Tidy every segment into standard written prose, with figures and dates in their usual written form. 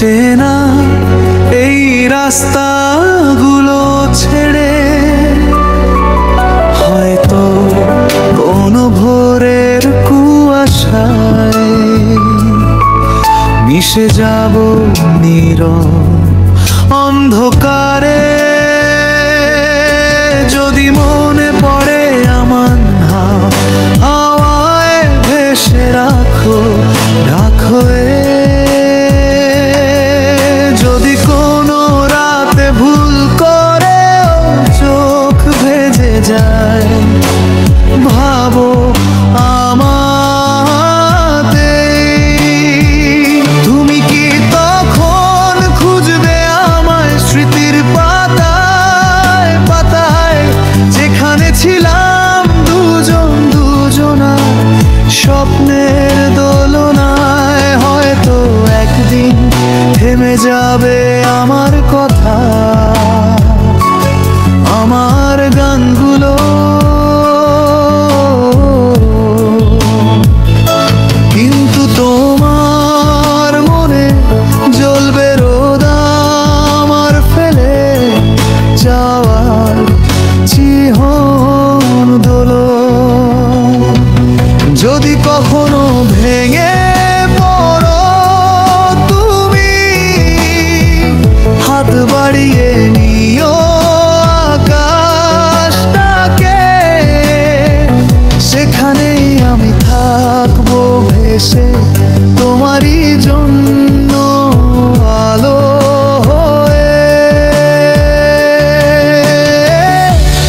চেনা এই রাস্তাগুলো ছেড়ে হয়তো কোনো ভোরের কুয়াশায় মিশে যাব নীরব অন্ধকারে। যদি মনে পড়ে আমার হাওয়ায় ভেসে রাখো রাখো যদি কোনো রাতে ভুল করে চোখ ভেজে যায় ভাবো আমাতে। তুমি কি তখন খুঁজবে আমায় স্মৃতির পাতায় পাতায়, যেখানে ছিলাম দুজন দুজনা স্বপ্নের দোলনায়? হয়তো একদিন থেমে যাবে আমার কথা, আমার গানগুলো, কিন্তু তোমার মনে জ্বলবে রোদ আমার ফেলে যাওয়ার চিহ্ন দোলো। যদি কখনো ভেঙে পড়ো তুমি হাত বাড়িয়ে নিও আকাশটাকে, সেখানেই আমি থাকবো ভেসে তোমারই জন্য আলো হয়ে।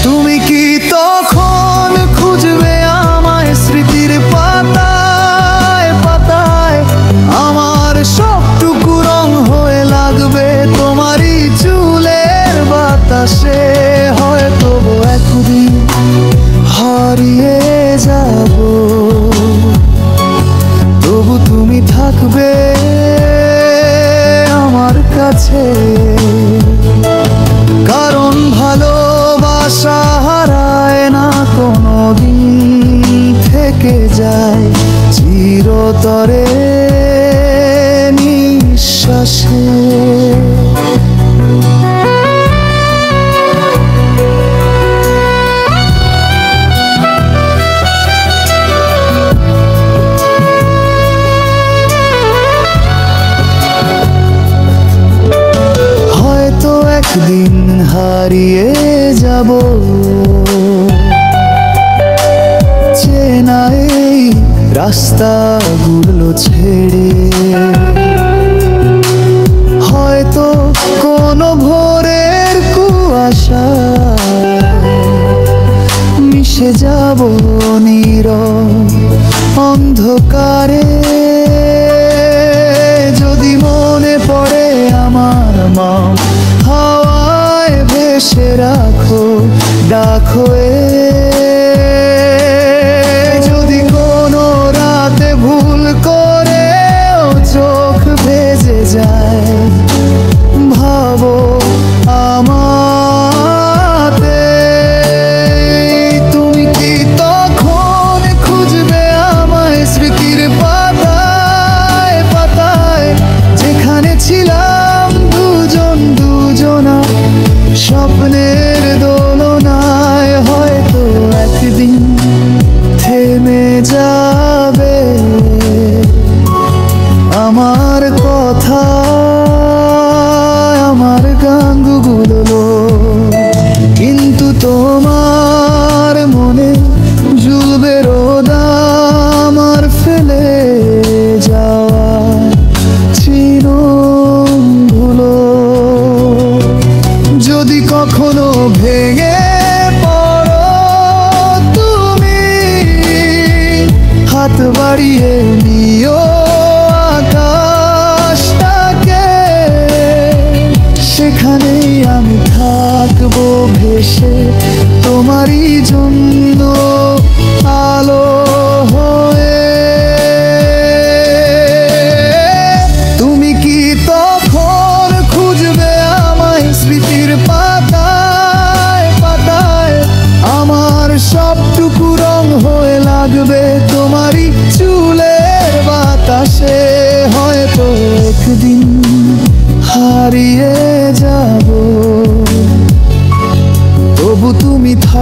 তুমি কি তখন খুঁজবে আমায় স্মৃতির পাতায় পাতায়, আমার সবটুকু রং হয়ে লাগবে তোমারই চুলের বাতাসে? হয়তো একদিন হারিয়ে যাব, তবু তুমি থাকবে আমার কাছে। কারণ ভালোবাসা হারায় না কোনোদিন, থেকে যায় চিরতরে নিঃশ্বাসে। হয়তো একদিন হারিয়ে যাব চেনা এই রাস্তাগুলো ছেড়ে, হয়তো কোনো ভোরের কুয়াশা মিশে যাব নীরব অন্ধকারে। যদি মনে পড়ে আমার মা হাওয়ায় ভেসে রাখো ডাকো যদি কোনো রাতে ভুল করে চোখ ভেজে যায় ভাবো আমাতে। তুমি কি তখন খুঁজবে আমায় স্মৃতির পাতায় পাতায়, যেখানে ছিলাম দুজন দুজনা স্বপ্নের দোলনায়? হয়তো একদিন থেমে যাবে আমার কথা, আমার গানগুলো, কিন্তু তোমার মনে জ্বলবে রোদ আমার ফেলে যাওয়া চিরগুলো। যদি কখনো ভেঙে পড়ো তুমি হাত বাড়িয়ে নিও আকাশটাকে, সেখানেই আমি থাকবো ভেসে তোমারই জন্য আলো হয়ে। তুমি কি তখন খুঁজবে আমায় স্মৃতির পাতায় পাতায়, আমার সবটুকু রং হয়ে লাগবে তোমারই চুলের বাতাসে? হয়তো একদিন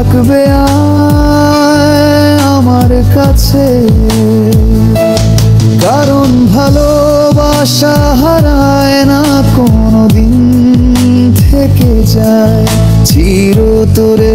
থাকবে আয় আমার কাছে, কারণ ভালোবাসা হারায় না কোনোদিন, থেকে যায় চিরতরে